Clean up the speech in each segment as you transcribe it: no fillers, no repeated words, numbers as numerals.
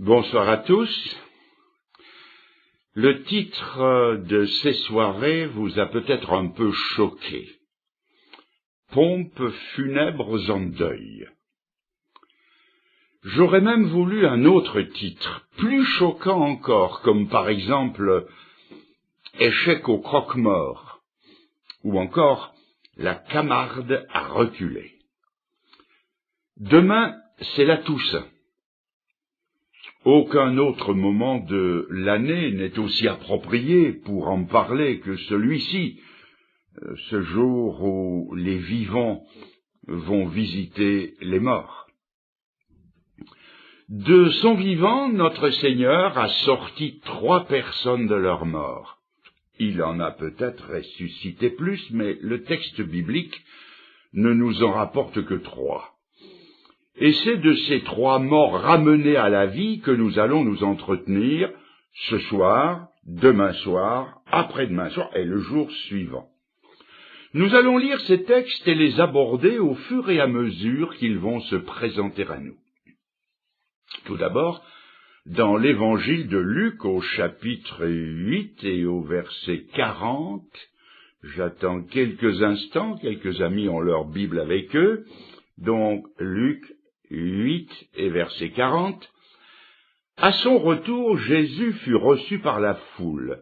Bonsoir à tous. Le titre de ces soirées vous a peut-être un peu choqué. Pompes funèbres en deuil. J'aurais même voulu un autre titre, plus choquant encore, comme par exemple Échec au croque-mort, ou encore La Camarde a reculé. Demain, c'est la Toussaint. Aucun autre moment de l'année n'est aussi approprié pour en parler que celui-ci, ce jour où les vivants vont visiter les morts. De son vivant, notre Seigneur a sorti 3 personnes de leur mort. Il en a peut-être ressuscité plus, mais le texte biblique ne nous en rapporte que 3. Et c'est de ces 3 morts ramenés à la vie que nous allons nous entretenir ce soir, demain soir, après-demain soir et le jour suivant. Nous allons lire ces textes et les aborder au fur et à mesure qu'ils vont se présenter à nous. Tout d'abord, dans l'évangile de Luc au chapitre 8 et au verset 40, j'attends quelques instants, quelques amis ont leur Bible avec eux, donc Luc 8 et verset 40. À son retour, Jésus fut reçu par la foule.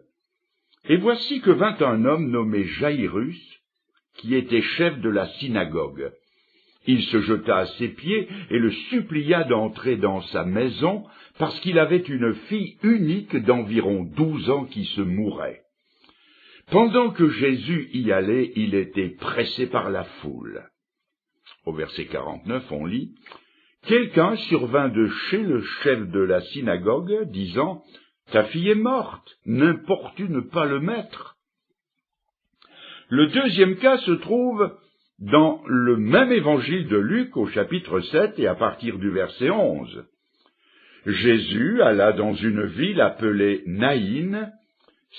Et voici que vint un homme nommé Jaïrus, qui était chef de la synagogue. Il se jeta à ses pieds et le supplia d'entrer dans sa maison, parce qu'il avait une fille unique d'environ 12 ans qui se mourait. Pendant que Jésus y allait, il était pressé par la foule. Au verset 49, on lit « Quelqu'un survint de chez le chef de la synagogue, disant « Ta fille est morte, n'importune pas le maître. » Le deuxième cas se trouve dans le même évangile de Luc au chapitre 7 et à partir du verset 11. Jésus alla dans une ville appelée Naïn.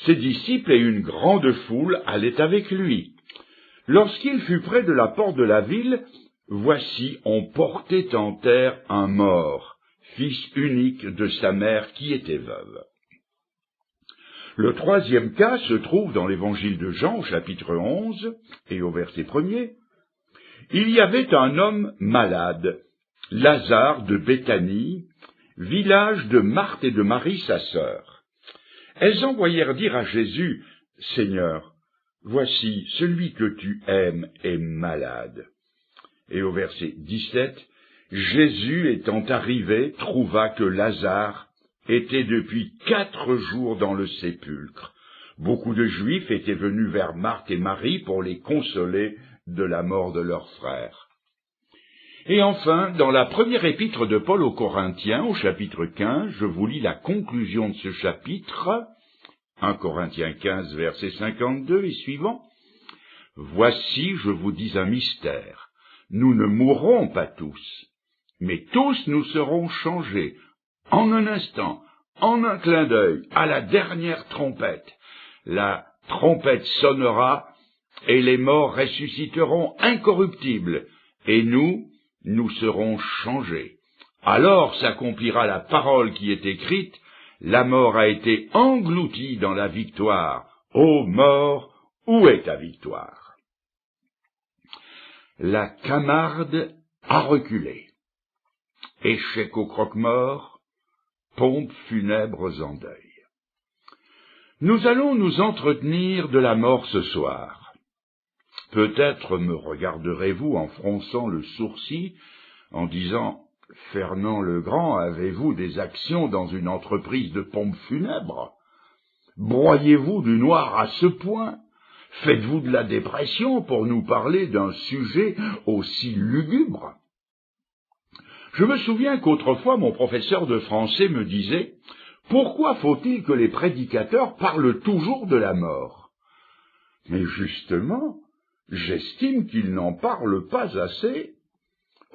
Ses disciples et une grande foule allaient avec lui. Lorsqu'il fut près de la porte de la ville, voici, on portait en terre un mort, fils unique de sa mère qui était veuve. Le troisième cas se trouve dans l'évangile de Jean, au chapitre 11, et au verset 1er. Il y avait un homme malade, Lazare de Béthanie, village de Marthe et de Marie, sa sœur. Elles envoyèrent dire à Jésus, « Seigneur, voici, celui que tu aimes est malade. » Et au verset 17, Jésus étant arrivé, trouva que Lazare était depuis 4 jours dans le sépulcre. Beaucoup de Juifs étaient venus vers Marthe et Marie pour les consoler de la mort de leur frère. Et enfin, dans la première épître de Paul aux Corinthiens, au chapitre 15, je vous lis la conclusion de ce chapitre, 1 Corinthiens 15, verset 52 et suivant. « Voici, je vous dis un mystère. Nous ne mourrons pas tous, mais tous nous serons changés, en un instant, en un clin d'œil, à la dernière trompette. La trompette sonnera, et les morts ressusciteront incorruptibles, et nous serons changés. Alors s'accomplira la parole qui est écrite, la mort a été engloutie dans la victoire. Ô mort, où est ta victoire? La Camarde a reculé. Échec au croque-mort, pompes funèbres en deuil. Nous allons nous entretenir de la mort ce soir. Peut-être me regarderez-vous en fronçant le sourcil, en disant « Fernand le Grand, avez-vous des actions dans une entreprise de pompes funèbres? Broyez-vous du noir à ce point? Faites-vous de la dépression pour nous parler d'un sujet aussi lugubre ?» Je me souviens qu'autrefois mon professeur de français me disait « Pourquoi faut-il que les prédicateurs parlent toujours de la mort ?» Mais justement, j'estime qu'ils n'en parlent pas assez.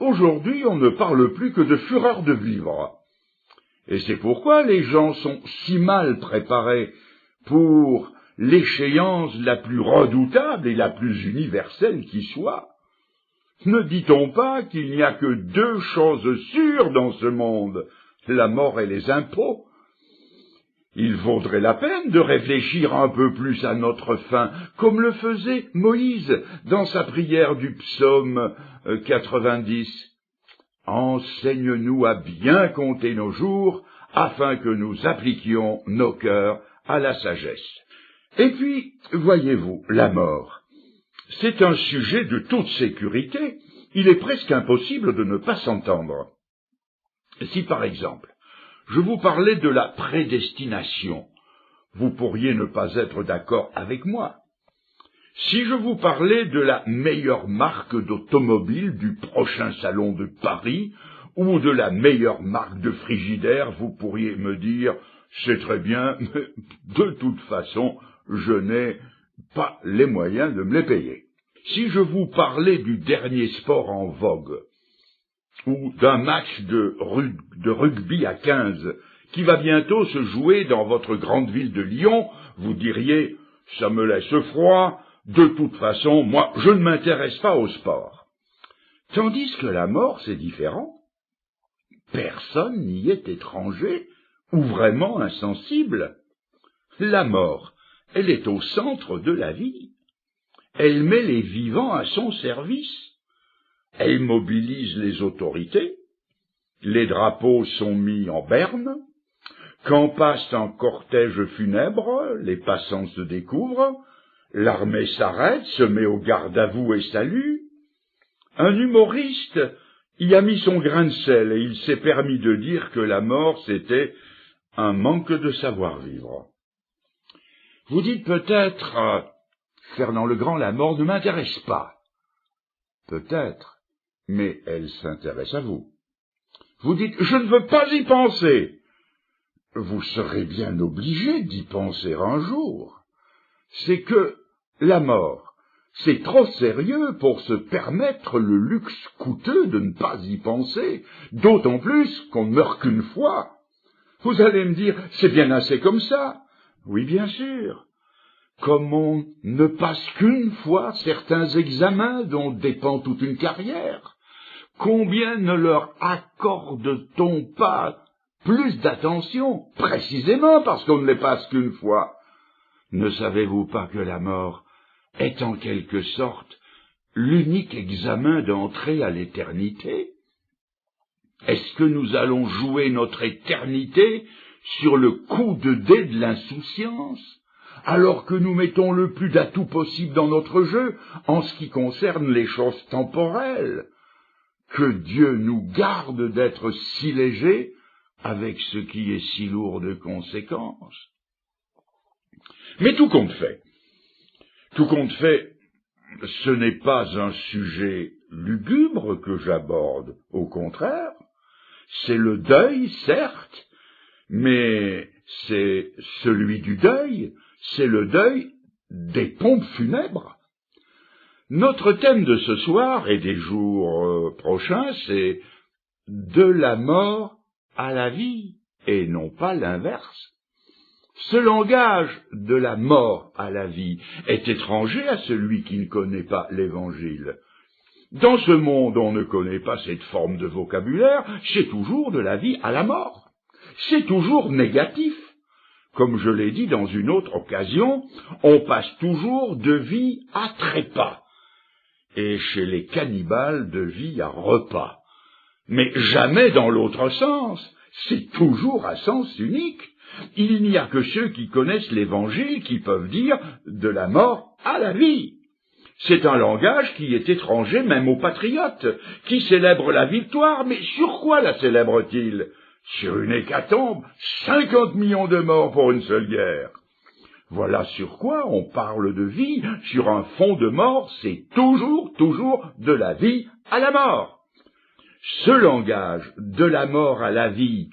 Aujourd'hui, on ne parle plus que de fureur de vivre. Et c'est pourquoi les gens sont si mal préparés pour l'échéance la plus redoutable et la plus universelle qui soit. Ne dit-on pas qu'il n'y a que 2 choses sûres dans ce monde, la mort et les impôts. Il vaudrait la peine de réfléchir un peu plus à notre fin, comme le faisait Moïse dans sa prière du psaume 90. Enseigne-nous à bien compter nos jours, afin que nous appliquions nos cœurs à la sagesse. Et puis, voyez-vous, la mort, c'est un sujet de toute sécurité. Il est presque impossible de ne pas s'entendre. Si, par exemple, je vous parlais de la prédestination, vous pourriez ne pas être d'accord avec moi. Si je vous parlais de la meilleure marque d'automobile du prochain salon de Paris, ou de la meilleure marque de frigidaire, vous pourriez me dire « c'est très bien, mais de toute façon, je n'ai pas les moyens de me les payer ». Si je vous parlais du dernier sport en vogue, ou d'un match de rugby à 15 qui va bientôt se jouer dans votre grande ville de Lyon, vous diriez « ça me laisse froid, de toute façon, moi, je ne m'intéresse pas au sport ». Tandis que la mort, c'est différent. Personne n'y est étranger ou vraiment insensible. La mort, elle est au centre de la vie. Elle met les vivants à son service. Elle mobilise les autorités. Les drapeaux sont mis en berne. Quand passe un cortège funèbre, les passants se découvrent. L'armée s'arrête, se met au garde-à-vous et salue. Un humoriste y a mis son grain de sel et il s'est permis de dire que la mort, c'était un manque de savoir-vivre. Vous dites peut-être, Fernand le Grand, la mort ne m'intéresse pas. Peut-être, mais elle s'intéresse à vous. Vous dites, je ne veux pas y penser. Vous serez bien obligé d'y penser un jour. C'est que la mort, c'est trop sérieux pour se permettre le luxe coûteux de ne pas y penser, d'autant plus qu'on ne meurt qu'une fois. Vous allez me dire, c'est bien assez comme ça. Oui, bien sûr. Comme on ne passe qu'une fois certains examens dont dépend toute une carrière, combien ne leur accorde-t-on pas plus d'attention, précisément parce qu'on ne les passe qu'une fois? Ne savez-vous pas que la mort est en quelque sorte l'unique examen d'entrée à l'éternité? Est-ce que nous allons jouer notre éternité sur le coup de dé de l'insouciance, alors que nous mettons le plus d'atouts possible dans notre jeu en ce qui concerne les choses temporelles? Que Dieu nous garde d'être si légers avec ce qui est si lourd de conséquences. Mais tout compte fait, ce n'est pas un sujet lugubre que j'aborde, au contraire, c'est le deuil, certes, mais c'est celui du deuil, c'est le deuil des pompes funèbres. Notre thème de ce soir et des jours prochains, c'est de la mort à la vie, et non pas l'inverse. Ce langage de la mort à la vie est étranger à celui qui ne connaît pas l'Évangile. Dans ce monde, on ne connaît pas cette forme de vocabulaire, c'est toujours de la vie à la mort. C'est toujours négatif. Comme je l'ai dit dans une autre occasion, on passe toujours de vie à trépas, et chez les cannibales de vie à repas. Mais jamais dans l'autre sens, c'est toujours à sens unique. Il n'y a que ceux qui connaissent l'Évangile qui peuvent dire de la mort à la vie. C'est un langage qui est étranger même aux patriotes, qui célèbrent la victoire, mais sur quoi la célèbrent-ils? Sur une hécatombe, 50 millions de morts pour une seule guerre. Voilà sur quoi on parle de vie, sur un fond de mort, c'est toujours de la vie à la mort. Ce langage de la mort à la vie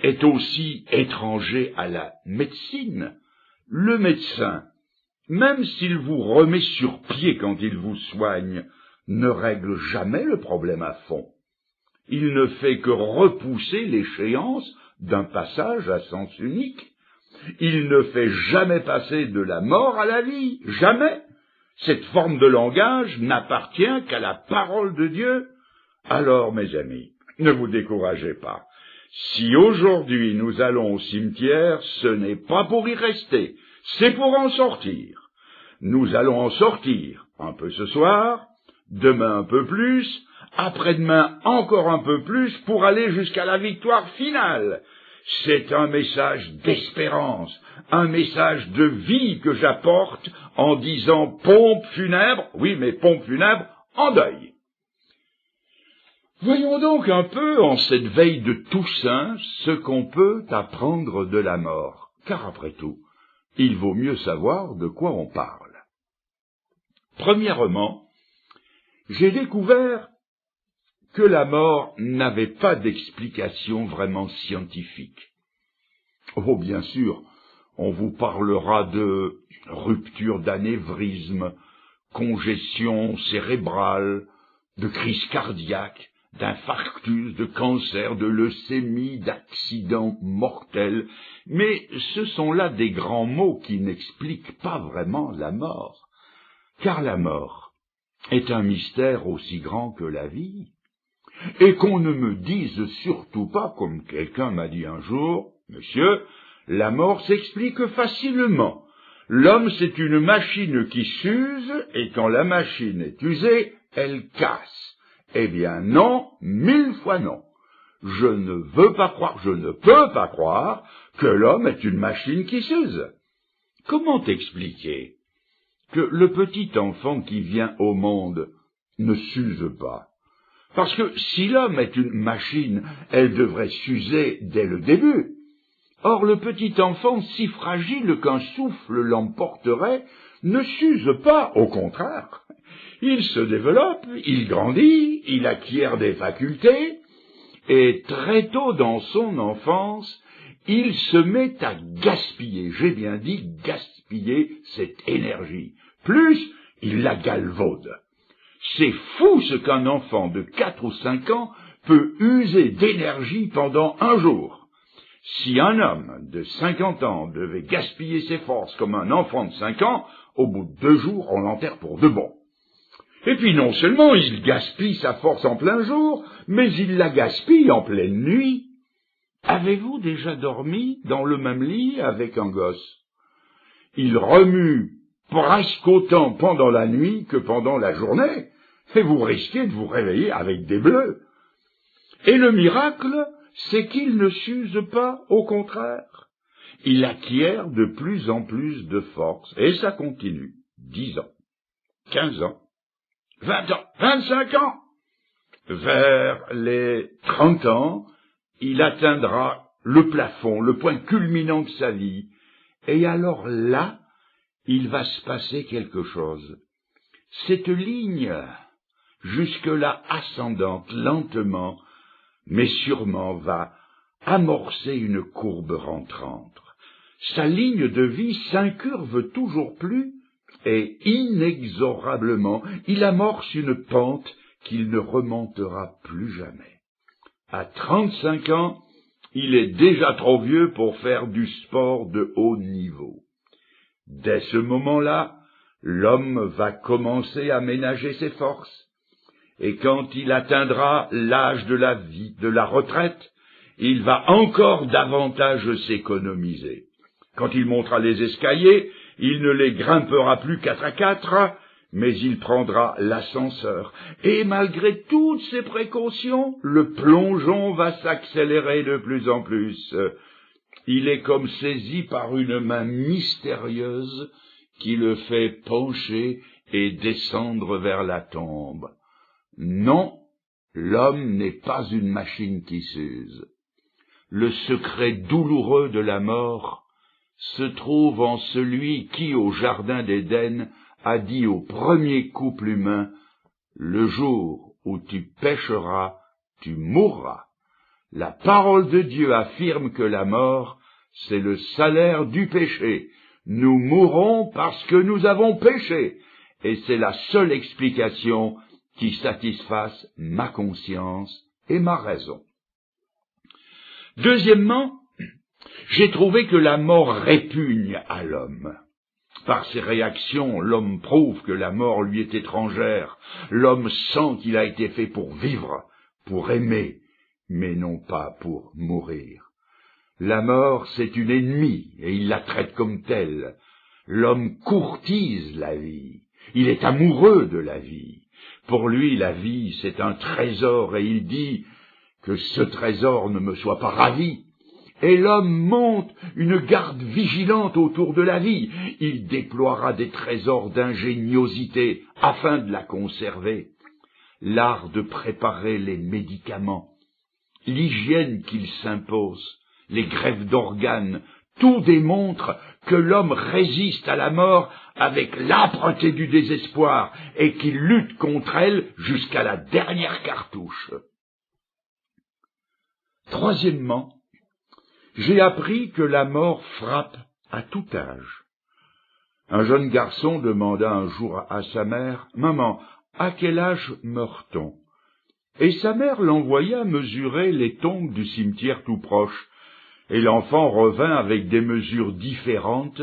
est aussi étranger à la médecine. Le médecin, même s'il vous remet sur pied quand il vous soigne, ne règle jamais le problème à fond. Il ne fait que repousser l'échéance d'un passage à sens unique. Il ne fait jamais passer de la mort à la vie, jamais. Cette forme de langage n'appartient qu'à la parole de Dieu. Alors, mes amis, ne vous découragez pas. Si aujourd'hui nous allons au cimetière, ce n'est pas pour y rester, c'est pour en sortir. Nous allons en sortir un peu ce soir, demain un peu plus, après-demain encore un peu plus pour aller jusqu'à la victoire finale. C'est un message d'espérance, un message de vie que j'apporte en disant pompe funèbre, oui mais pompe funèbre en deuil. Voyons donc un peu en cette veille de Toussaint ce qu'on peut apprendre de la mort, car après tout, il vaut mieux savoir de quoi on parle. Premièrement, j'ai découvert que la mort n'avait pas d'explication vraiment scientifique. Oh, bien sûr, on vous parlera de rupture d'anévrisme, congestion cérébrale, de crise cardiaque, d'infarctus, de cancer, de leucémie, d'accident mortel, mais ce sont là des grands mots qui n'expliquent pas vraiment la mort, car la mort est un mystère aussi grand que la vie, et qu'on ne me dise surtout pas, comme quelqu'un m'a dit un jour, « Monsieur, la mort s'explique facilement. L'homme, c'est une machine qui s'use, et quand la machine est usée, elle casse. » Eh bien non, 1000 fois non. Je ne veux pas croire, je ne peux pas croire que l'homme est une machine qui s'use. Comment expliquer que le petit enfant qui vient au monde ne s'use pas? Parce que si l'homme est une machine, elle devrait s'user dès le début. Or le petit enfant, si fragile qu'un souffle l'emporterait, ne s'use pas, au contraire. Il se développe, il grandit, il acquiert des facultés, et très tôt dans son enfance, il se met à gaspiller, j'ai bien dit gaspiller cette énergie. Plus, il la galvaude. C'est fou ce qu'un enfant de 4 ou 5 ans peut user d'énergie pendant un jour. Si un homme de 50 ans devait gaspiller ses forces comme un enfant de 5 ans, au bout de 2 jours, on l'enterre pour de bon. Et puis non seulement il gaspille sa force en plein jour, mais il la gaspille en pleine nuit. Avez-vous déjà dormi dans le même lit avec un gosse? Il remue presque autant pendant la nuit que pendant la journée, et vous risquez de vous réveiller avec des bleus. Et le miracle, c'est qu'il ne s'use pas, au contraire. Il acquiert de plus en plus de force, et ça continue. 10 ans, 15 ans, 20 ans, 25 ans. Vers les 30 ans, il atteindra le plafond, le point culminant de sa vie. Et alors là, il va se passer quelque chose. Cette ligne, jusque-là ascendante, lentement, mais sûrement va amorcer une courbe rentrante. Sa ligne de vie s'incurve toujours plus, et inexorablement, il amorce une pente qu'il ne remontera plus jamais. À 35 ans, il est déjà trop vieux pour faire du sport de haut niveau. Dès ce moment-là, l'homme va commencer à ménager ses forces, et quand il atteindra l'âge de la vie, de la retraite, il va encore davantage s'économiser. Quand il montera les escaliers, il ne les grimpera plus 4 à 4, mais il prendra l'ascenseur. Et malgré toutes ces précautions, le plongeon va s'accélérer de plus en plus. Il est comme saisi par une main mystérieuse qui le fait pencher et descendre vers la tombe. Non, l'homme n'est pas une machine qui s'use. Le secret douloureux de la mort se trouve en celui qui, au jardin d'Éden, a dit au premier couple humain, « Le jour où tu pécheras, tu mourras ». La parole de Dieu affirme que la mort, c'est le salaire du péché. Nous mourrons parce que nous avons péché, et c'est la seule explication qui satisfasse ma conscience et ma raison. Deuxièmement, j'ai trouvé que la mort répugne à l'homme. Par ses réactions, l'homme prouve que la mort lui est étrangère. L'homme sent qu'il a été fait pour vivre, pour aimer, mais non pas pour mourir. La mort, c'est une ennemie, et il la traite comme telle. L'homme courtise la vie, il est amoureux de la vie. Pour lui, la vie, c'est un trésor, et il dit que ce trésor ne me soit pas ravi. Et l'homme monte une garde vigilante autour de la vie. Il déploiera des trésors d'ingéniosité afin de la conserver. L'art de préparer les médicaments, l'hygiène qu'il s'impose, les greffes d'organes, tout démontre que l'homme résiste à la mort avec l'âpreté du désespoir et qu'il lutte contre elle jusqu'à la dernière cartouche. Troisièmement, j'ai appris que la mort frappe à tout âge. Un jeune garçon demanda un jour à sa mère, « Maman, à quel âge meurt-on » Et sa mère l'envoya mesurer les tombes du cimetière tout proche, et l'enfant revint avec des mesures différentes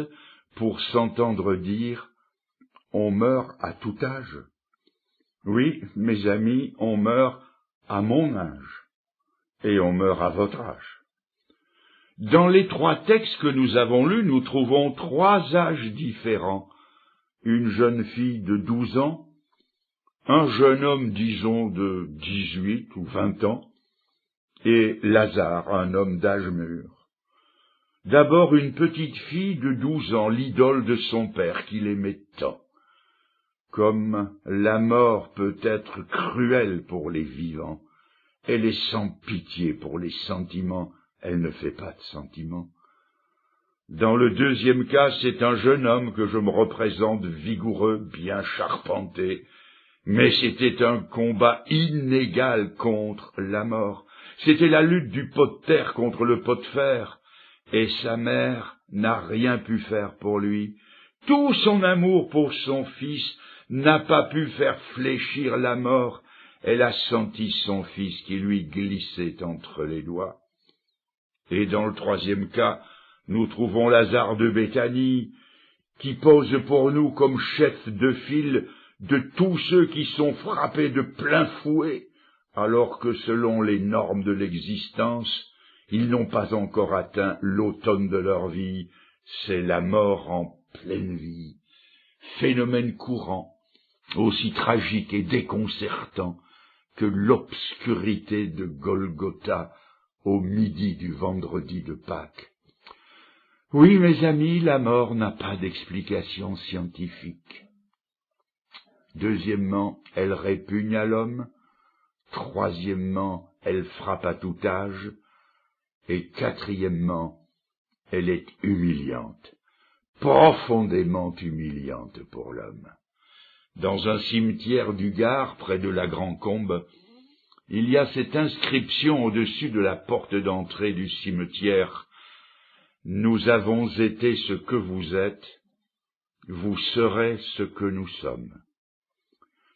pour s'entendre dire « On meurt à tout âge ». Oui, mes amis, on meurt à mon âge, et on meurt à votre âge. Dans les trois textes que nous avons lus, nous trouvons trois âges différents. Une jeune fille de 12 ans, un jeune homme, disons, de 18 ou 20 ans, et Lazare, un homme d'âge mûr. D'abord une petite fille de 12 ans, l'idole de son père, qu'il aimait tant. Comme la mort peut être cruelle pour les vivants, elle est sans pitié pour les sentiments, elle ne fait pas de sentiments. Dans le deuxième cas, c'est un jeune homme que je me représente vigoureux, bien charpenté, mais c'était un combat inégal contre la mort. C'était la lutte du pot de terre contre le pot de fer, et sa mère n'a rien pu faire pour lui. Tout son amour pour son fils n'a pas pu faire fléchir la mort. Elle a senti son fils qui lui glissait entre les doigts. Et dans le troisième cas, nous trouvons Lazare de Béthanie, qui pose pour nous comme chef de file de tous ceux qui sont frappés de plein fouet, alors que selon les normes de l'existence, ils n'ont pas encore atteint l'automne de leur vie, c'est la mort en pleine vie, phénomène courant, aussi tragique et déconcertant que l'obscurité de Golgotha au midi du vendredi de Pâques. Oui, mes amis, la mort n'a pas d'explication scientifique. Deuxièmement, elle répugne à l'homme. Troisièmement, elle frappe à tout âge. Et quatrièmement, elle est humiliante, profondément humiliante pour l'homme. Dans un cimetière du Gard, près de la Grand-Combe, il y a cette inscription au-dessus de la porte d'entrée du cimetière. « Nous avons été ce que vous êtes, vous serez ce que nous sommes. »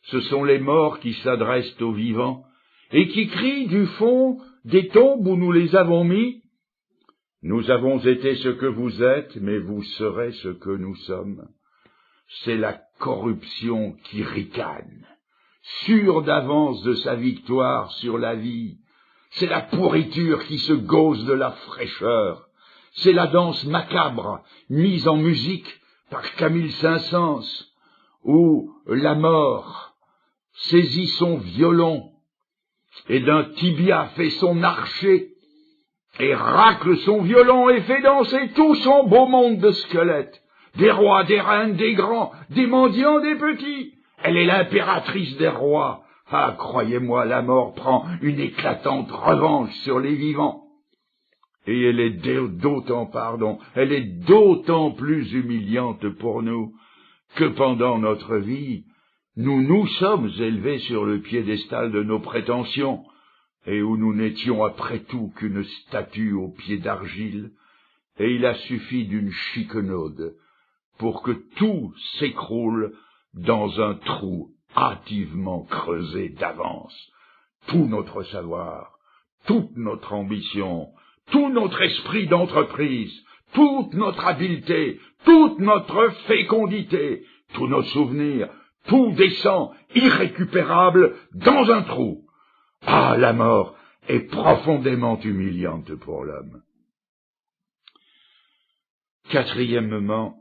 Ce sont les morts qui s'adressent aux vivants et qui crient du fond des tombes où nous les avons mis. « Nous avons été ce que vous êtes, mais vous serez ce que nous sommes. » C'est la corruption qui ricane, sûre d'avance de sa victoire sur la vie. C'est la pourriture qui se gauze de la fraîcheur. C'est la danse macabre, mise en musique par Camille Saint-Saëns, où la mort saisit son violon et d'un tibia fait son archet, et racle son violon et fait danser tout son beau monde de squelettes, des rois, des reines, des grands, des mendiants, des petits. Elle est l'impératrice des rois. Ah, croyez-moi, la mort prend une éclatante revanche sur les vivants. Et elle est elle est d'autant plus humiliante pour nous que pendant notre vie, nous nous sommes élevés sur le piédestal de nos prétentions, et où nous n'étions après tout qu'une statue aux pieds d'argile, et il a suffi d'une chiquenaude pour que tout s'écroule dans un trou hâtivement creusé d'avance. Tout notre savoir, toute notre ambition, tout notre esprit d'entreprise, toute notre habileté, toute notre fécondité, tous nos souvenirs, tout descend irrécupérable dans un trou. Ah, la mort, et profondément humiliante pour l'homme. Quatrièmement,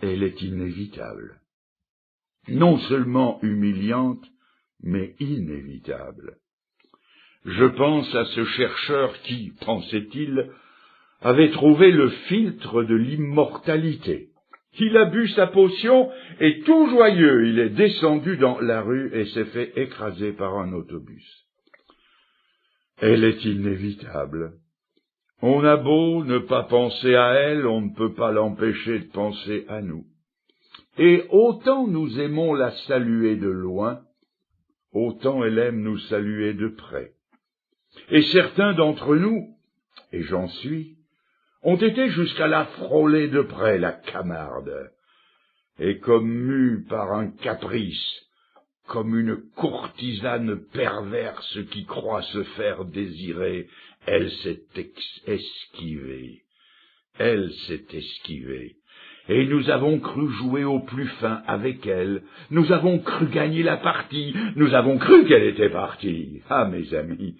elle est inévitable. Non seulement humiliante, mais inévitable. Je pense à ce chercheur qui, pensait-il, avait trouvé le filtre de l'immortalité. Il a bu sa potion et tout joyeux, il est descendu dans la rue et s'est fait écraser par un autobus. Elle est inévitable. On a beau ne pas penser à elle, on ne peut pas l'empêcher de penser à nous. Et autant nous aimons la saluer de loin, autant elle aime nous saluer de près. Et certains d'entre nous, et j'en suis, ont été jusqu'à la frôler de près, la Camarde, et comme mue par un caprice, comme une courtisane perverse qui croit se faire désirer, elle s'est esquivée, et nous avons cru jouer au plus fin avec elle, nous avons cru gagner la partie, nous avons cru qu'elle était partie. Ah, mes amis,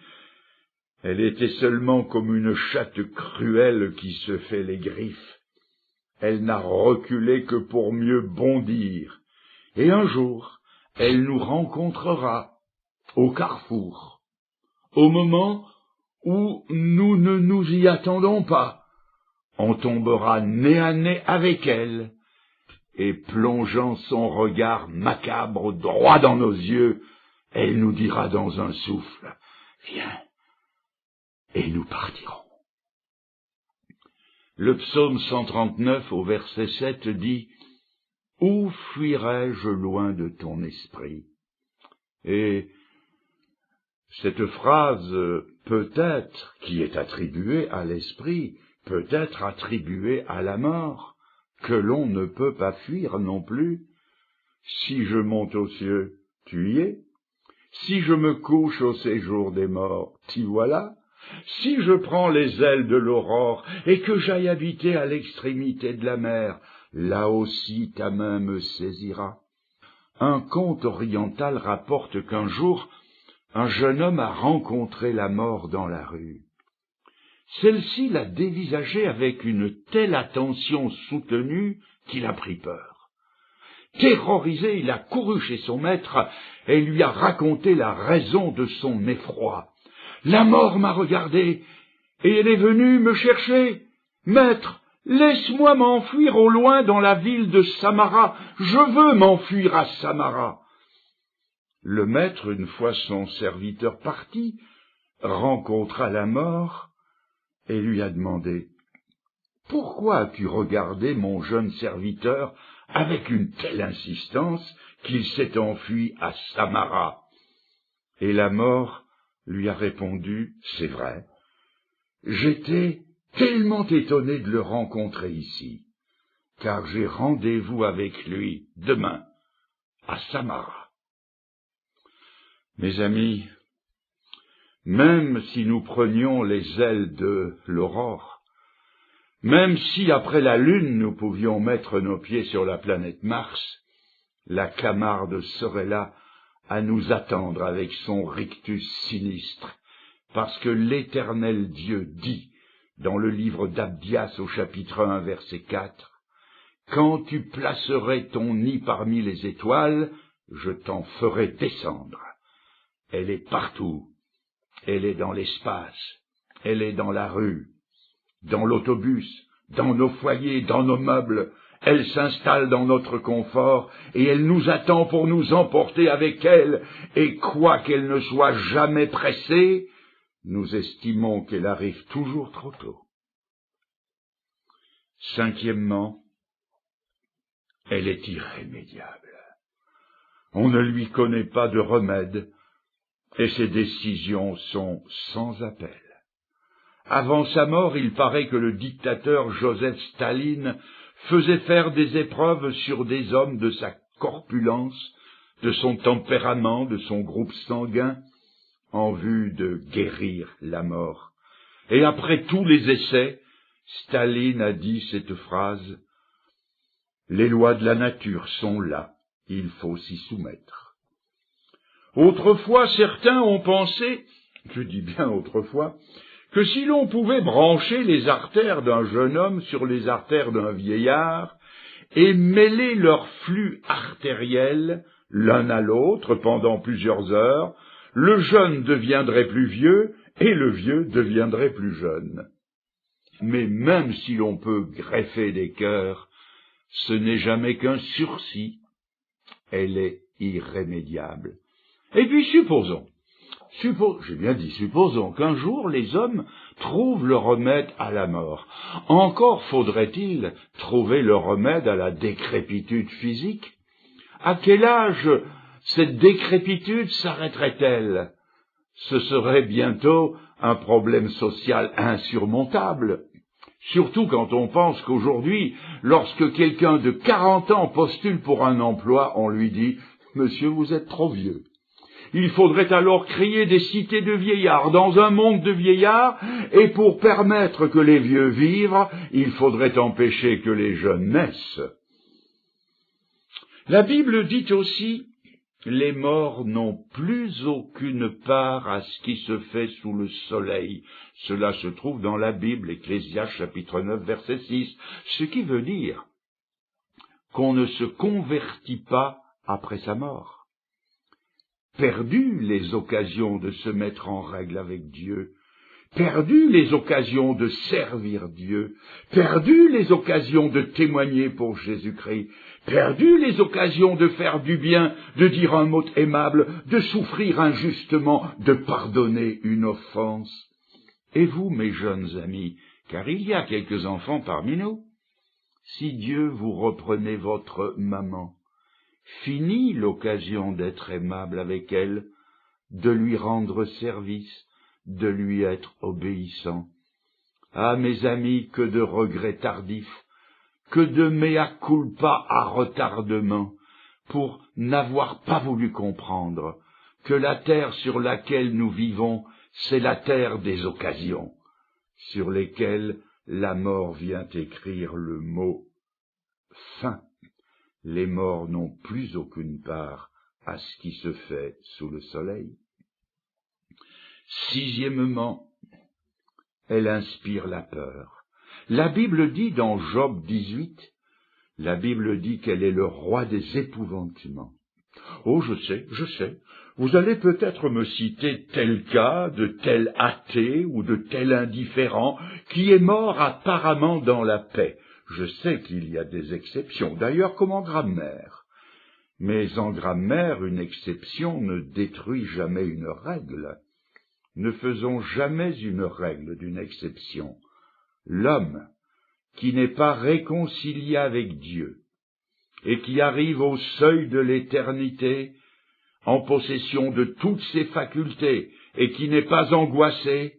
elle était seulement comme une chatte cruelle qui se fait les griffes. Elle n'a reculé que pour mieux bondir. Et un jour, elle nous rencontrera au carrefour, au moment où nous ne nous y attendons pas. On tombera nez à nez avec elle, et plongeant son regard macabre droit dans nos yeux, elle nous dira dans un souffle, « Viens !» et nous partirons. Le psaume 139 au verset 7 dit « Où fuirai-je loin de ton esprit ?» Et cette phrase peut-être, qui est attribuée à l'esprit, peut être attribuée à la mort, que l'on ne peut pas fuir non plus. Si je monte aux cieux, tu y es. Si je me couche au séjour des morts, t'y voilà. Si je prends les ailes de l'aurore et que j'aille habiter à l'extrémité de la mer, là aussi ta main me saisira. Un conte oriental rapporte qu'un jour, un jeune homme a rencontré la mort dans la rue. Celle-ci l'a dévisagé avec une telle attention soutenue qu'il a pris peur. Terrorisé, il a couru chez son maître et lui a raconté la raison de son effroi. « La mort m'a regardé, et elle est venue me chercher. Maître, laisse-moi m'enfuir au loin dans la ville de Samara. Je veux m'enfuir à Samara. » Le maître, une fois son serviteur parti, rencontra la mort et lui a demandé « Pourquoi as-tu regardé mon jeune serviteur avec une telle insistance qu'il s'est enfui à Samara ?» Et la mort lui a répondu « C'est vrai, j'étais tellement étonné de le rencontrer ici, car j'ai rendez-vous avec lui demain à Samara. » Mes amis, même si nous prenions les ailes de l'aurore, même si après la Lune nous pouvions mettre nos pieds sur la planète Mars, la Camarde serait là à nous attendre avec son rictus sinistre, parce que l'Éternel Dieu dit dans le livre d'Abdias au chapitre 1 verset 4, « Quand tu placerais ton nid parmi les étoiles, je t'en ferai descendre. » Elle est partout, elle est dans l'espace, elle est dans la rue, dans l'autobus, dans nos foyers, dans nos meubles, elle s'installe dans notre confort et elle nous attend pour nous emporter avec elle, et quoiqu'elle ne soit jamais pressée, nous estimons qu'elle arrive toujours trop tôt. Cinquièmement, elle est irrémédiable. On ne lui connaît pas de remède et ses décisions sont sans appel. Avant sa mort, il paraît que le dictateur Joseph Staline faisait faire des épreuves sur des hommes de sa corpulence, de son tempérament, de son groupe sanguin, en vue de guérir la mort. Et après tous les essais, Staline a dit cette phrase « Les lois de la nature sont là, il faut s'y soumettre ». Autrefois, certains ont pensé je dis bien autrefois, que si l'on pouvait brancher les artères d'un jeune homme sur les artères d'un vieillard et mêler leur flux artériel l'un à l'autre pendant plusieurs heures, le jeune deviendrait plus vieux et le vieux deviendrait plus jeune. Mais même si l'on peut greffer des cœurs, ce n'est jamais qu'un sursis. Elle est irrémédiable. Et puis supposons qu'un jour les hommes trouvent le remède à la mort. Encore faudrait-il trouver le remède à la décrépitude physique. À quel âge cette décrépitude s'arrêterait-elle? Ce serait bientôt un problème social insurmontable. Surtout quand on pense qu'aujourd'hui, lorsque quelqu'un de 40 ans postule pour un emploi, on lui dit « Monsieur, vous êtes trop vieux ». Il faudrait alors créer des cités de vieillards dans un monde de vieillards, et pour permettre que les vieux vivent, il faudrait empêcher que les jeunes naissent. La Bible dit aussi « Les morts n'ont plus aucune part à ce qui se fait sous le soleil ». Cela se trouve dans la Bible, Ecclésiaste chapitre 9, verset 6, ce qui veut dire qu'on ne se convertit pas après sa mort. Perdu les occasions de se mettre en règle avec Dieu, perdu les occasions de servir Dieu, perdu les occasions de témoigner pour Jésus-Christ, perdu les occasions de faire du bien, de dire un mot aimable, de souffrir injustement, de pardonner une offense. Et vous, mes jeunes amis, car il y a quelques enfants parmi nous, si Dieu vous reprenait votre maman, fini l'occasion d'être aimable avec elle, de lui rendre service, de lui être obéissant. Ah, mes amis, que de regrets tardifs, que de mea culpa à retardement, pour n'avoir pas voulu comprendre que la terre sur laquelle nous vivons, c'est la terre des occasions, sur lesquelles la mort vient écrire le mot « fin ». Les morts n'ont plus aucune part à ce qui se fait sous le soleil. Sixièmement, elle inspire la peur. La Bible dit dans Job 18, la Bible dit qu'elle est le roi des épouvantements. Oh, je sais, vous allez peut-être me citer tel cas de tel athée ou de tel indifférent qui est mort apparemment dans la paix. Je sais qu'il y a des exceptions, d'ailleurs comme en grammaire. Mais en grammaire, une exception ne détruit jamais une règle. Ne faisons jamais une règle d'une exception. L'homme qui n'est pas réconcilié avec Dieu et qui arrive au seuil de l'éternité en possession de toutes ses facultés et qui n'est pas angoissé,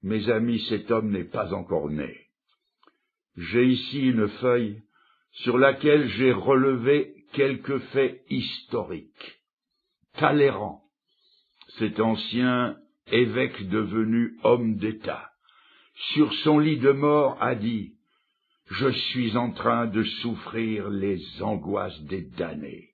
mes amis, cet homme n'est pas encore né. J'ai ici une feuille sur laquelle j'ai relevé quelques faits historiques. Talleyrand, cet ancien évêque devenu homme d'État, sur son lit de mort a dit « Je suis en train de souffrir les angoisses des damnés ».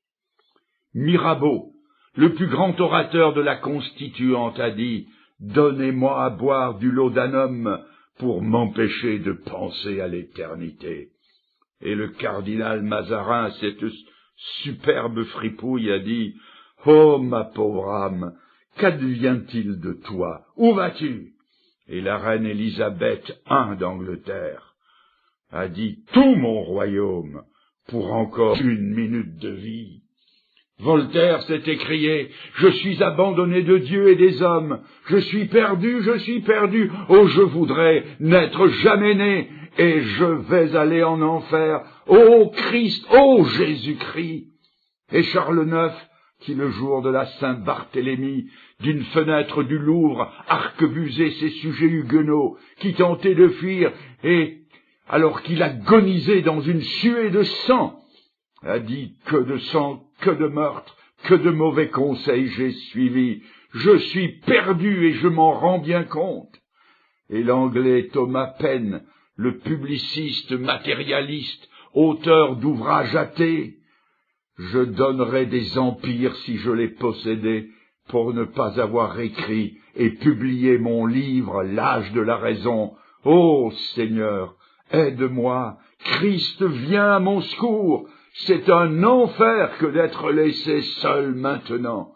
Mirabeau, le plus grand orateur de la Constituante, a dit « Donnez-moi à boire du laudanum pour m'empêcher de penser à l'éternité ». Et le cardinal Mazarin, cette superbe fripouille, a dit « Oh, ma pauvre âme, qu'advient-il de toi? Où vas-tu » Et la reine Élisabeth I d'Angleterre a dit « Tout mon royaume pour encore 1 minute de vie ». Voltaire s'est écrié « Je suis abandonné de Dieu et des hommes, je suis perdu, oh je voudrais n'être jamais né, et je vais aller en enfer, ô Christ, ô Jésus-Christ » Et Charles IX, qui le jour de la Saint-Barthélemy, d'une fenêtre du Louvre, arquebusait ses sujets huguenots, qui tentaient de fuir, et, alors qu'il agonisait dans une suée de sang, a dit « Que de sang, que de meurtre, que de mauvais conseils j'ai suivis, je suis perdu et je m'en rends bien compte. » Et l'anglais Thomas Paine, le publiciste matérialiste, auteur d'ouvrages athées, « Je donnerais des empires si je les possédais, pour ne pas avoir écrit et publié mon livre, L'âge de la raison. Ô Seigneur, aide-moi, Christ vient à mon secours, c'est un enfer que d'être laissé seul maintenant.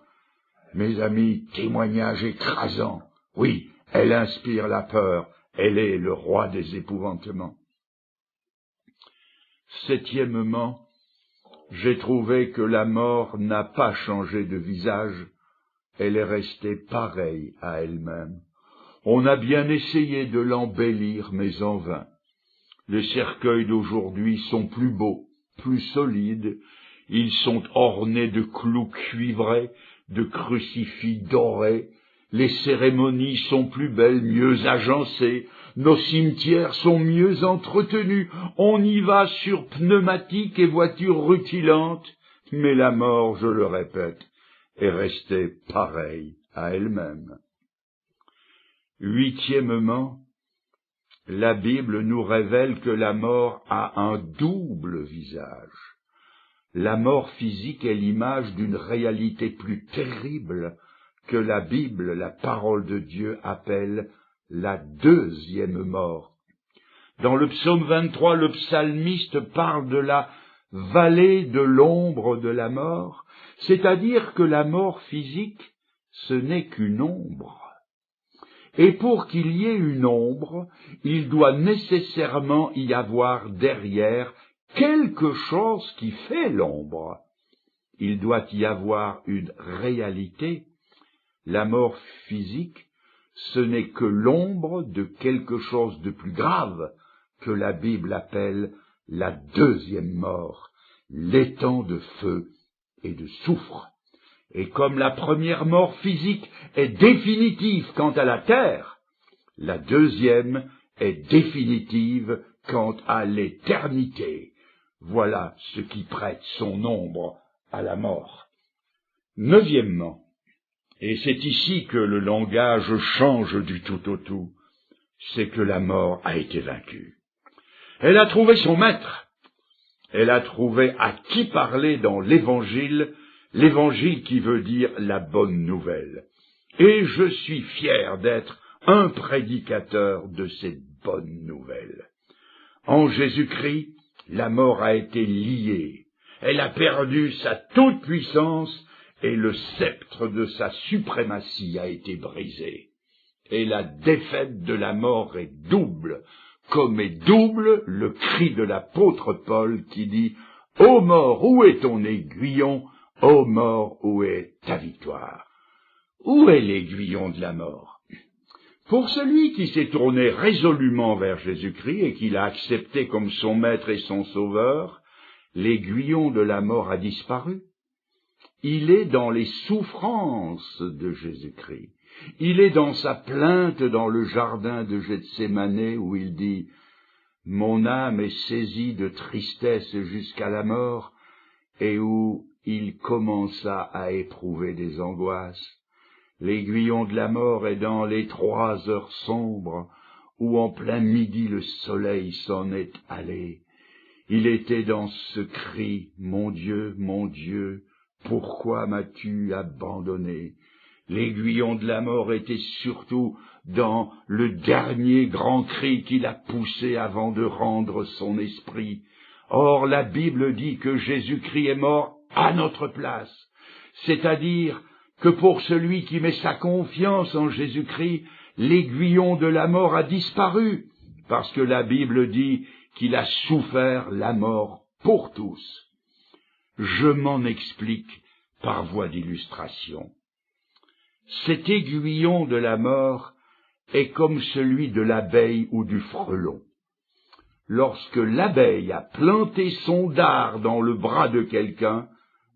Mes amis, témoignage écrasant. Oui, elle inspire la peur, elle est le roi des épouvantements. Septièmement, j'ai trouvé que la mort n'a pas changé de visage, elle est restée pareille à elle-même. On a bien essayé de l'embellir, mais en vain. Les cercueils d'aujourd'hui sont plus beaux, plus solides, ils sont ornés de clous cuivrés, de crucifix dorés, les cérémonies sont plus belles, mieux agencées, nos cimetières sont mieux entretenus, on y va sur pneumatique et voitures rutilantes, mais la mort, je le répète, est restée pareille à elle-même. Huitièmement, la Bible nous révèle que la mort a un double visage. La mort physique est l'image d'une réalité plus terrible que la Bible, la parole de Dieu, appelle la deuxième mort. Dans le psaume 23, le psalmiste parle de la vallée de l'ombre de la mort, c'est-à-dire que la mort physique, ce n'est qu'une ombre. Et pour qu'il y ait une ombre, il doit nécessairement y avoir derrière quelque chose qui fait l'ombre. Il doit y avoir une réalité. La mort physique, ce n'est que l'ombre de quelque chose de plus grave que la Bible appelle la deuxième mort, l'étang de feu et de soufre. Et comme la première mort physique est définitive quant à la terre, la deuxième est définitive quant à l'éternité. Voilà ce qui prête son ombre à la mort. Neuvièmement, et c'est ici que le langage change du tout au tout, c'est que la mort a été vaincue. Elle a trouvé son maître. Elle a trouvé à qui parler dans l'Évangile qui veut dire la bonne nouvelle. Et je suis fier d'être un prédicateur de cette bonne nouvelle. En Jésus-Christ, la mort a été liée. Elle a perdu sa toute-puissance et le sceptre de sa suprématie a été brisé. Et la défaite de la mort est double, comme est double le cri de l'apôtre Paul qui dit « Ô mort, où est ton aiguillon ? Ô mort, où est ta victoire ?» Où est l'aiguillon de la mort? Pour celui qui s'est tourné résolument vers Jésus-Christ et qui l'a accepté comme son maître et son sauveur, l'aiguillon de la mort a disparu. Il est dans les souffrances de Jésus-Christ. Il est dans sa plainte dans le jardin de Gethsémanée où il dit « Mon âme est saisie de tristesse jusqu'à la mort » et où il commença à éprouver des angoisses. L'aiguillon de la mort est dans les 3 heures sombres où en plein midi le soleil s'en est allé. Il était dans ce cri « Mon Dieu, pourquoi m'as-tu abandonné ?» L'aiguillon de la mort était surtout dans le dernier grand cri qu'il a poussé avant de rendre son esprit. Or, la Bible dit que Jésus-Christ est mort à notre place, c'est-à-dire que pour celui qui met sa confiance en Jésus-Christ, l'aiguillon de la mort a disparu, parce que la Bible dit qu'il a souffert la mort pour tous. Je m'en explique par voie d'illustration. Cet aiguillon de la mort est comme celui de l'abeille ou du frelon. Lorsque l'abeille a planté son dard dans le bras de quelqu'un,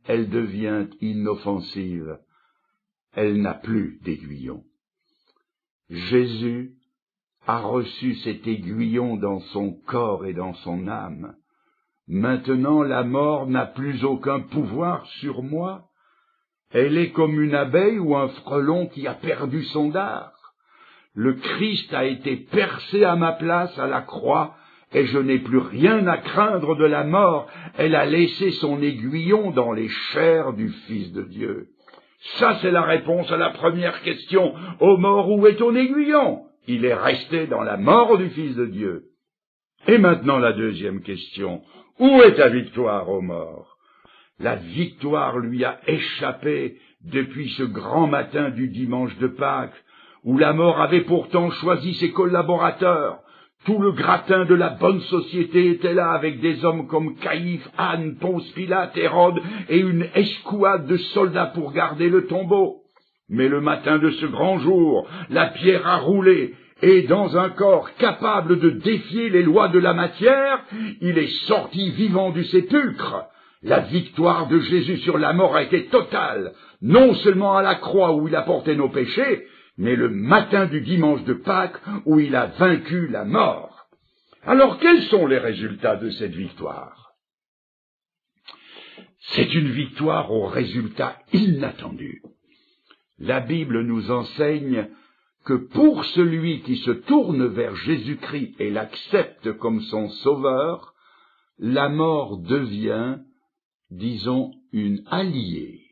elle devient inoffensive. Elle n'a plus d'aiguillon. Jésus a reçu cet aiguillon dans son corps et dans son âme. Maintenant, la mort n'a plus aucun pouvoir sur moi. Elle est comme une abeille ou un frelon qui a perdu son dard. Le Christ a été percé à ma place à la croix, et je n'ai plus rien à craindre de la mort. Elle a laissé son aiguillon dans les chairs du Fils de Dieu. Ça, c'est la réponse à la première question. Ô mort, où est ton aiguillon? Il est resté dans la mort du Fils de Dieu. Et maintenant la deuxième question. Où est ta victoire, ô mort? La victoire lui a échappé depuis ce grand matin du dimanche de Pâques, où la mort avait pourtant choisi ses collaborateurs. Tout le gratin de la bonne société était là, avec des hommes comme Caïphe, Anne, Ponce Pilate, Hérode, et une escouade de soldats pour garder le tombeau. Mais le matin de ce grand jour, la pierre a roulé, et dans un corps capable de défier les lois de la matière, il est sorti vivant du sépulcre. La victoire de Jésus sur la mort a été totale, non seulement à la croix où il a porté nos péchés, mais le matin du dimanche de Pâques où il a vaincu la mort. Alors quels sont les résultats de cette victoire? C'est une victoire aux résultats inattendus. La Bible nous enseigne que pour celui qui se tourne vers Jésus-Christ et l'accepte comme son sauveur, la mort devient, disons, une alliée.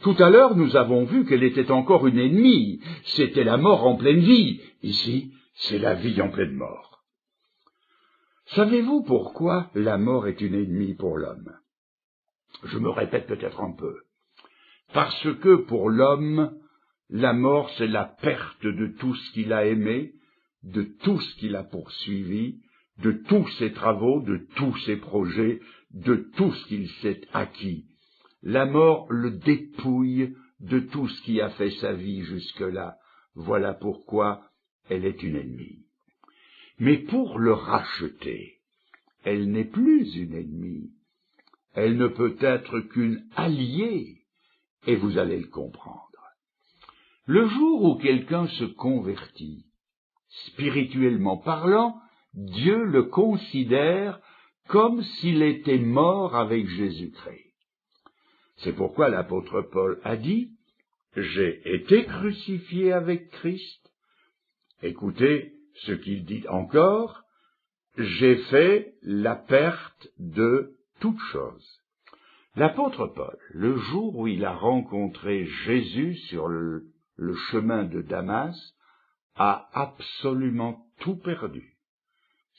Tout à l'heure, nous avons vu qu'elle était encore une ennemie. C'était la mort en pleine vie. Ici, c'est la vie en pleine mort. Savez-vous pourquoi la mort est une ennemie pour l'homme? Je me répète peut-être un peu. Parce que pour l'homme, la mort, c'est la perte de tout ce qu'il a aimé, de tout ce qu'il a poursuivi, de tous ses travaux, de tous ses projets, de tout ce qu'il s'est acquis. La mort le dépouille de tout ce qui a fait sa vie jusque-là. Voilà pourquoi elle est une ennemie. Mais pour le racheter, elle n'est plus une ennemie. Elle ne peut être qu'une alliée, et vous allez le comprendre. Le jour où quelqu'un se convertit, spirituellement parlant, Dieu le considère comme s'il était mort avec Jésus-Christ. C'est pourquoi l'apôtre Paul a dit « J'ai été crucifié avec Christ ». Écoutez ce qu'il dit encore « J'ai fait la perte de toutes choses ». L'apôtre Paul, le jour où il a rencontré Jésus sur le chemin de Damas, a absolument tout perdu.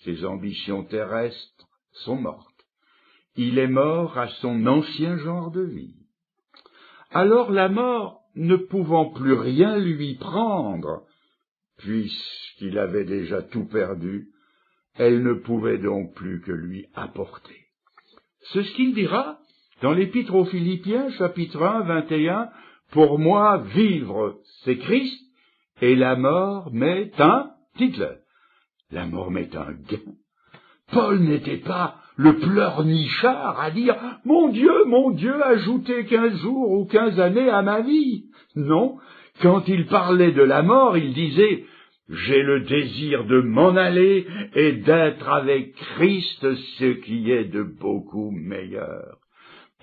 Ses ambitions terrestres sont mortes. Il est mort à son ancien genre de vie. Alors la mort, ne pouvant plus rien lui prendre, puisqu'il avait déjà tout perdu, elle ne pouvait donc plus que lui apporter. C'est ce qu'il dira dans l'Épître aux Philippiens, chapitre 1, 21, « Pour moi, vivre, c'est Christ, et la mort m'est un titre. » La mort m'est un gain. Paul n'était pas le pleurnichard à dire « Mon Dieu, ajoutez 15 jours ou 15 années à ma vie ». Non, quand il parlait de la mort, il disait « J'ai le désir de m'en aller et d'être avec Christ, ce qui est de beaucoup meilleur ».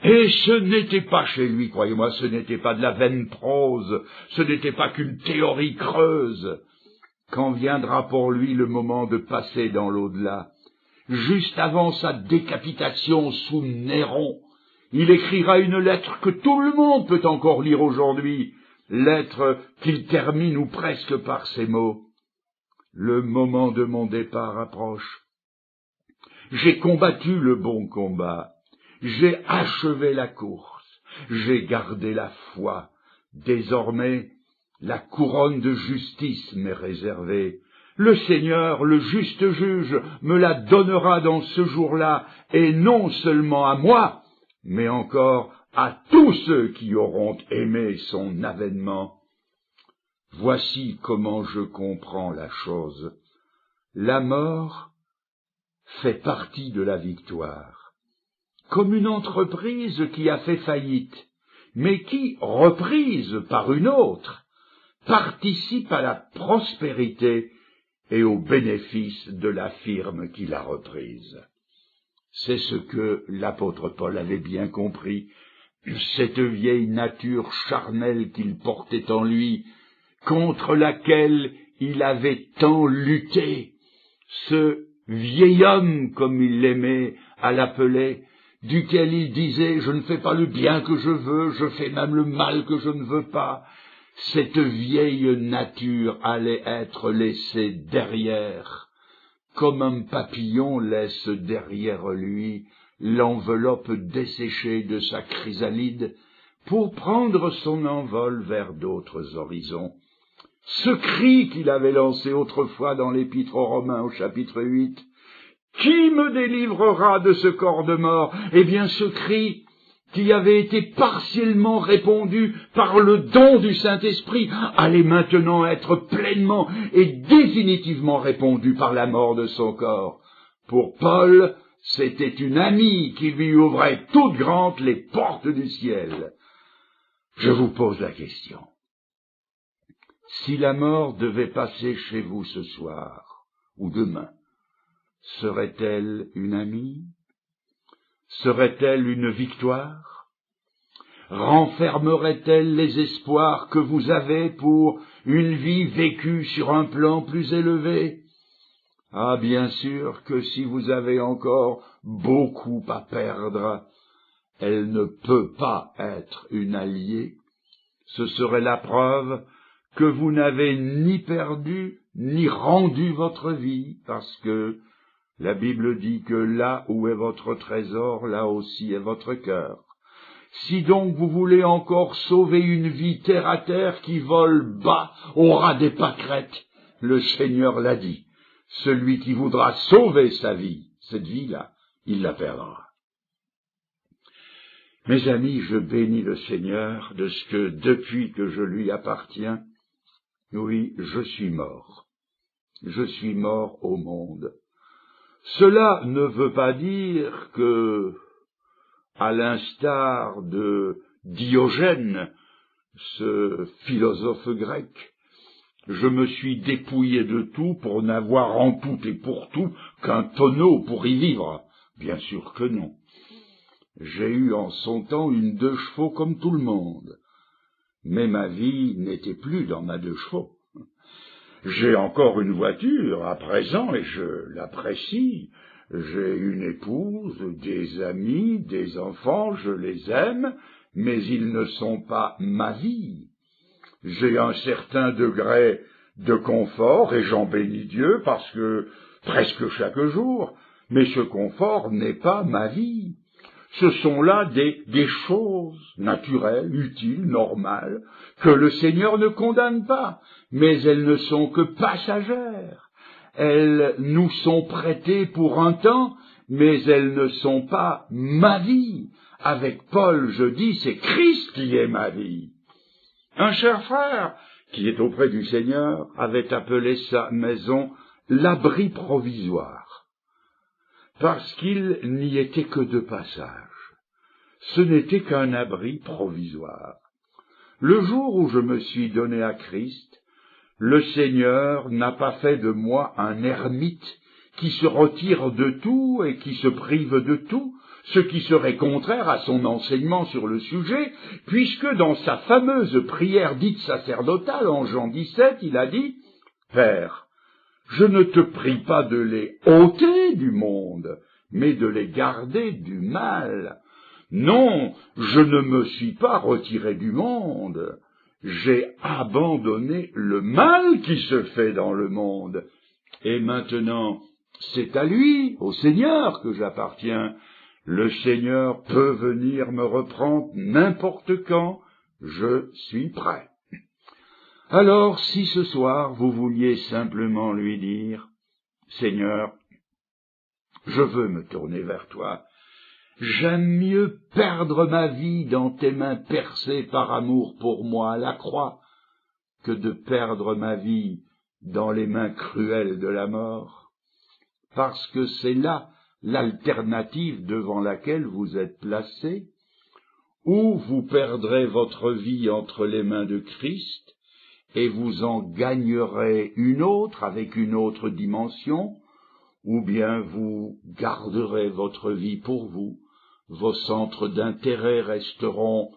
Et ce n'était pas chez lui, croyez-moi, ce n'était pas de la vaine prose, ce n'était pas qu'une théorie creuse. Quand viendra pour lui le moment de passer dans l'au-delà, juste avant sa décapitation sous Néron, il écrira une lettre que tout le monde peut encore lire aujourd'hui, lettre qu'il termine ou presque par ces mots. « Le moment de mon départ approche. J'ai combattu le bon combat. J'ai achevé la course, j'ai gardé la foi. Désormais, la couronne de justice m'est réservée. Le Seigneur, le juste juge, me la donnera dans ce jour-là, et non seulement à moi, mais encore à tous ceux qui auront aimé son avènement. Voici comment je comprends la chose. La mort fait partie de la victoire, comme une entreprise qui a fait faillite, mais qui, reprise par une autre, participe à la prospérité et au bénéfice de la firme qui l'a reprise. C'est ce que l'apôtre Paul avait bien compris, cette vieille nature charnelle qu'il portait en lui, contre laquelle il avait tant lutté, ce vieil homme, comme il l'aimait à l'appeler, duquel il disait « Je ne fais pas le bien que je veux, je fais même le mal que je ne veux pas », cette vieille nature allait être laissée derrière, comme un papillon laisse derrière lui l'enveloppe desséchée de sa chrysalide pour prendre son envol vers d'autres horizons. Ce cri qu'il avait lancé autrefois dans l'Épître aux Romains au chapitre 8, « Qui me délivrera de ce corps de mort ?» Eh bien, ce cri qui avait été partiellement répondu par le don du Saint-Esprit allait maintenant être pleinement et définitivement répondu par la mort de son corps. Pour Paul, c'était une amie qui lui ouvrait toutes grandes les portes du ciel. Je vous pose la question. Si la mort devait passer chez vous ce soir ou demain, serait-elle une amie? Serait-elle une victoire? Renfermerait-elle les espoirs que vous avez pour une vie vécue sur un plan plus élevé? Ah, bien sûr que si vous avez encore beaucoup à perdre, elle ne peut pas être une alliée. Ce serait la preuve que vous n'avez ni perdu ni rendu votre vie, parce que la Bible dit que là où est votre trésor, là aussi est votre cœur. Si donc vous voulez encore sauver une vie terre à terre qui vole bas au ras des pâquerettes, le Seigneur l'a dit, celui qui voudra sauver sa vie, cette vie-là, il la perdra. Mes amis, je bénis le Seigneur de ce que, depuis que je lui appartiens, oui, je suis mort. Je suis mort au monde. Cela ne veut pas dire que, à l'instar de Diogène, ce philosophe grec, je me suis dépouillé de tout pour n'avoir en tout et pour tout qu'un tonneau pour y vivre. Bien sûr que non. J'ai eu en son temps une 2 chevaux comme tout le monde, mais ma vie n'était plus dans ma 2 chevaux. J'ai encore une voiture à présent et je l'apprécie. J'ai une épouse, des amis, des enfants, je les aime, mais ils ne sont pas ma vie. J'ai un certain degré de confort et j'en bénis Dieu parce que presque chaque jour, mais ce confort n'est pas ma vie. Ce sont là des choses naturelles, utiles, normales, que le Seigneur ne condamne pas, mais elles ne sont que passagères. Elles nous sont prêtées pour un temps, mais elles ne sont pas ma vie. Avec Paul, je dis, c'est Christ qui est ma vie. Un cher frère, qui est auprès du Seigneur, avait appelé sa maison l'abri provisoire, parce qu'il n'y était que de passage. Ce n'était qu'un abri provisoire. Le jour où je me suis donné à Christ, le Seigneur n'a pas fait de moi un ermite qui se retire de tout et qui se prive de tout, ce qui serait contraire à son enseignement sur le sujet, puisque dans sa fameuse prière dite sacerdotale en Jean 17, il a dit « Père, je ne te prie pas de les ôter du monde, mais de les garder du mal. Non, je ne me suis pas retiré du monde. J'ai abandonné le mal qui se fait dans le monde. Et maintenant, c'est à lui, au Seigneur, que j'appartiens. Le Seigneur peut venir me reprendre n'importe quand. Je suis prêt. » Alors, si ce soir vous vouliez simplement lui dire « Seigneur, je veux me tourner vers toi. J'aime mieux perdre ma vie dans tes mains percées par amour pour moi à la croix que de perdre ma vie dans les mains cruelles de la mort, parce que c'est là l'alternative devant laquelle vous êtes placé, ou vous perdrez votre vie entre les mains de Christ et vous en gagnerez une autre avec une autre dimension, ou bien vous garderez votre vie pour vous. Vos centres d'intérêt resteront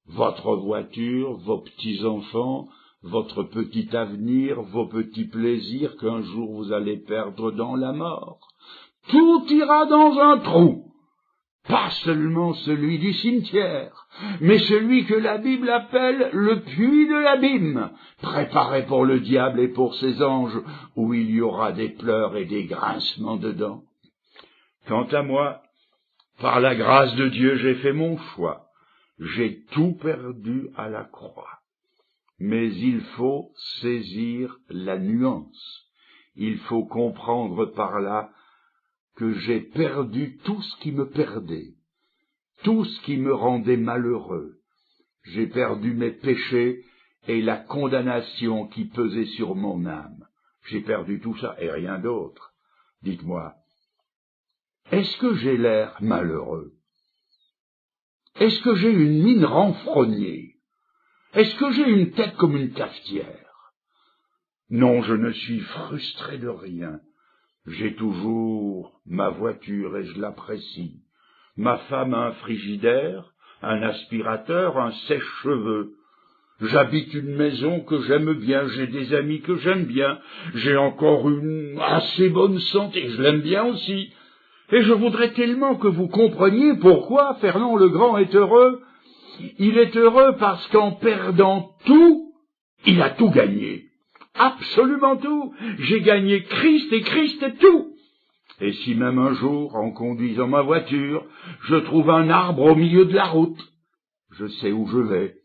votre voiture, vos petits-enfants, votre petit avenir, vos petits plaisirs qu'un jour vous allez perdre dans la mort. Tout ira dans un trou. pas seulement celui du cimetière, mais celui que la Bible appelle le puits de l'abîme, préparé pour le diable et pour ses anges, où il y aura des pleurs et des grincements de dents. Quant à moi, par la grâce de Dieu, j'ai fait mon choix. J'ai tout perdu à la croix. Mais il faut saisir la nuance. Il faut comprendre par là que j'ai perdu tout ce qui me perdait, tout ce qui me rendait malheureux. J'ai perdu mes péchés et la condamnation qui pesait sur mon âme. J'ai perdu tout ça et rien d'autre. Dites-moi, est-ce que j'ai l'air malheureux? Est-ce que j'ai une mine renfrognée? Est-ce que j'ai une tête comme une cafetière? Non, je ne suis frustré de rien. J'ai toujours ma voiture et je l'apprécie. Ma femme a un frigidaire, un aspirateur, un sèche-cheveux. J'habite une maison que j'aime bien, j'ai des amis que j'aime bien, j'ai encore une assez bonne santé, je l'aime bien aussi. Et je voudrais tellement que vous compreniez pourquoi Fernand le Grand est heureux. Il est heureux parce qu'en perdant tout, il a tout gagné. Absolument tout. J'ai gagné Christ et Christ est tout. Et si même un jour, en conduisant ma voiture, je trouve un arbre au milieu de la route, je sais où je vais.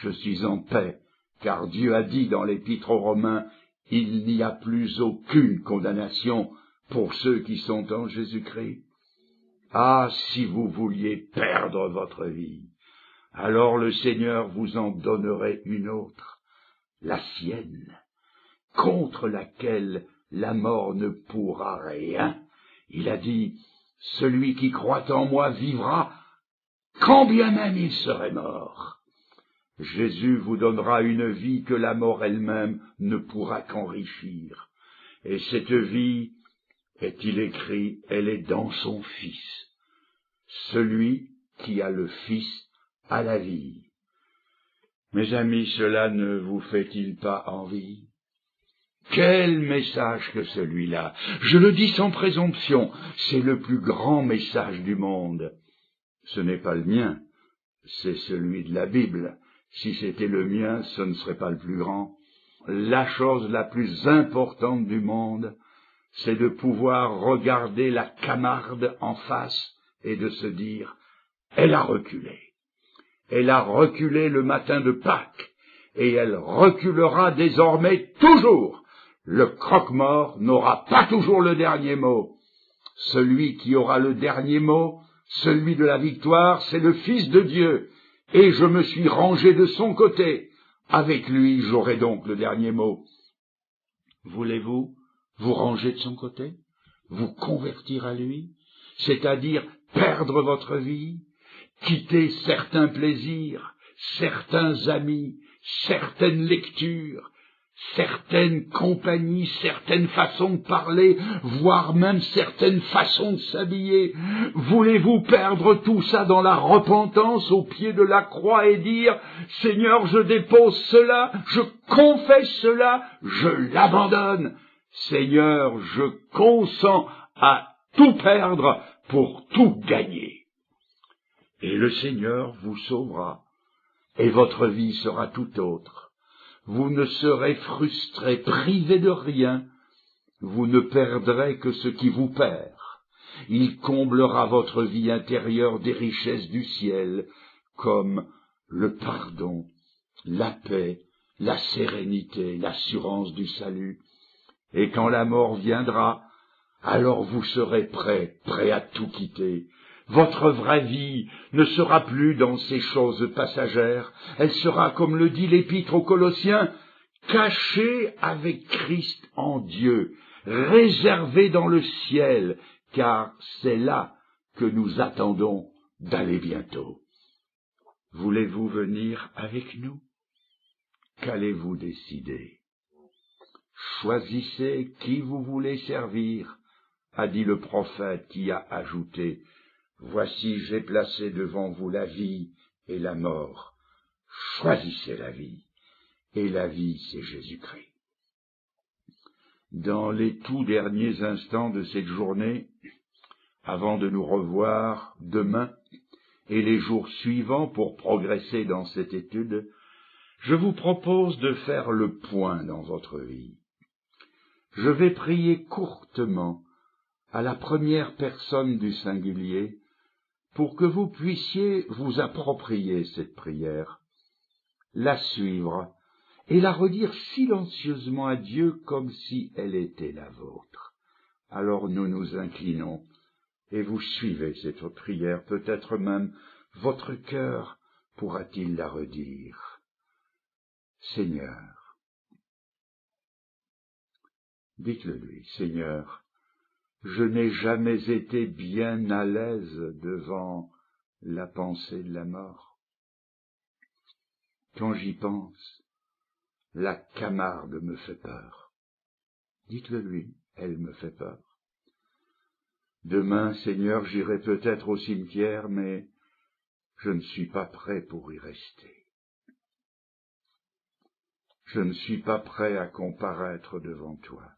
Je suis en paix, car Dieu a dit dans l'Épître aux Romains, il n'y a plus aucune condamnation pour ceux qui sont en Jésus-Christ. Ah, si vous vouliez perdre votre vie, alors le Seigneur vous en donnerait une autre, la sienne, contre laquelle la mort ne pourra rien. Il a dit, celui qui croit en moi vivra, quand bien même il serait mort. Jésus vous donnera une vie que la mort elle-même ne pourra qu'enrichir. Et cette vie, est-il écrit, elle est dans son Fils. Celui qui a le Fils a la vie. Mes amis, cela ne vous fait-il pas envie? Quel message que celui-là! Je le dis sans présomption, c'est le plus grand message du monde. Ce n'est pas le mien, c'est celui de la Bible. Si c'était le mien, ce ne serait pas le plus grand. La chose la plus importante du monde, c'est de pouvoir regarder la Camarde en face et de se dire, elle a reculé. Elle a reculé le matin de Pâques, et elle reculera désormais toujours. Le croque-mort n'aura pas toujours le dernier mot. Celui qui aura le dernier mot, celui de la victoire, c'est le Fils de Dieu. Et je me suis rangé de son côté. Avec lui, j'aurai donc le dernier mot. Voulez-vous vous ranger de son côté? Vous convertir à lui? C'est-à-dire perdre votre vie? Quitter certains plaisirs, certains amis, certaines lectures, certaines compagnies, certaines façons de parler, voire même certaines façons de s'habiller. Voulez-vous perdre tout ça dans la repentance au pied de la croix et dire « Seigneur, je dépose cela, je confesse cela, je l'abandonne. Seigneur, je consens à tout perdre pour tout gagner. » Et le Seigneur vous sauvera, et votre vie sera tout autre. Vous ne serez frustré, privé de rien. Vous ne perdrez que ce qui vous perd. Il comblera votre vie intérieure des richesses du ciel, comme le pardon, la paix, la sérénité, l'assurance du salut. Et quand la mort viendra, alors vous serez prêt à tout quitter. Votre vraie vie ne sera plus dans ces choses passagères, elle sera, comme le dit l'Épître aux Colossiens, cachée avec Christ en Dieu, réservée dans le ciel, car c'est là que nous attendons d'aller bientôt. Voulez-vous venir avec nous? Qu'allez-vous décider? Choisissez qui vous voulez servir, a dit le prophète qui a ajouté, « Voici, j'ai placé devant vous la vie et la mort. Choisissez la vie. » Et la vie, c'est Jésus-Christ. Dans les tout derniers instants de cette journée, avant de nous revoir demain et les jours suivants pour progresser dans cette étude, je vous propose de faire le point dans votre vie. Je vais prier courtement à la première personne du singulier pour que vous puissiez vous approprier cette prière, la suivre et la redire silencieusement à Dieu comme si elle était la vôtre. Alors nous nous inclinons et vous suivez cette prière, peut-être même votre cœur pourra-t-il la redire. Seigneur, dites-le lui, Seigneur, je n'ai jamais été bien à l'aise devant la pensée de la mort. Quand j'y pense, la Camargue me fait peur. Dites-le lui, elle me fait peur. Demain, Seigneur, j'irai peut-être au cimetière, mais je ne suis pas prêt pour y rester. Je ne suis pas prêt à comparaître devant toi.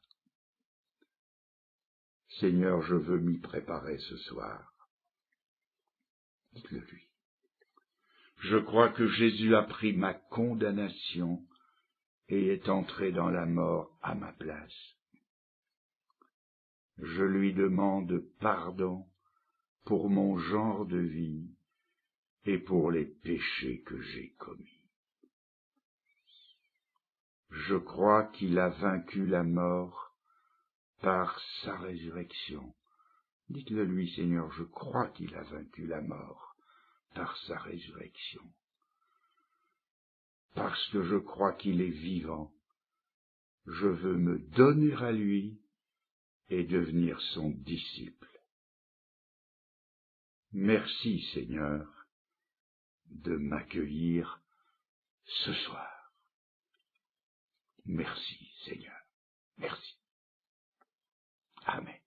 Seigneur, je veux m'y préparer ce soir. Dites-le lui. Je crois que Jésus a pris ma condamnation et est entré dans la mort à ma place. Je lui demande pardon pour mon genre de vie et pour les péchés que j'ai commis. Je crois qu'il a vaincu la mort par sa résurrection. Dites-le lui, Seigneur, je crois qu'il a vaincu la mort par sa résurrection. Parce que je crois qu'il est vivant, je veux me donner à lui et devenir son disciple. Merci, Seigneur, de m'accueillir ce soir. Merci, Seigneur. Merci. Amen.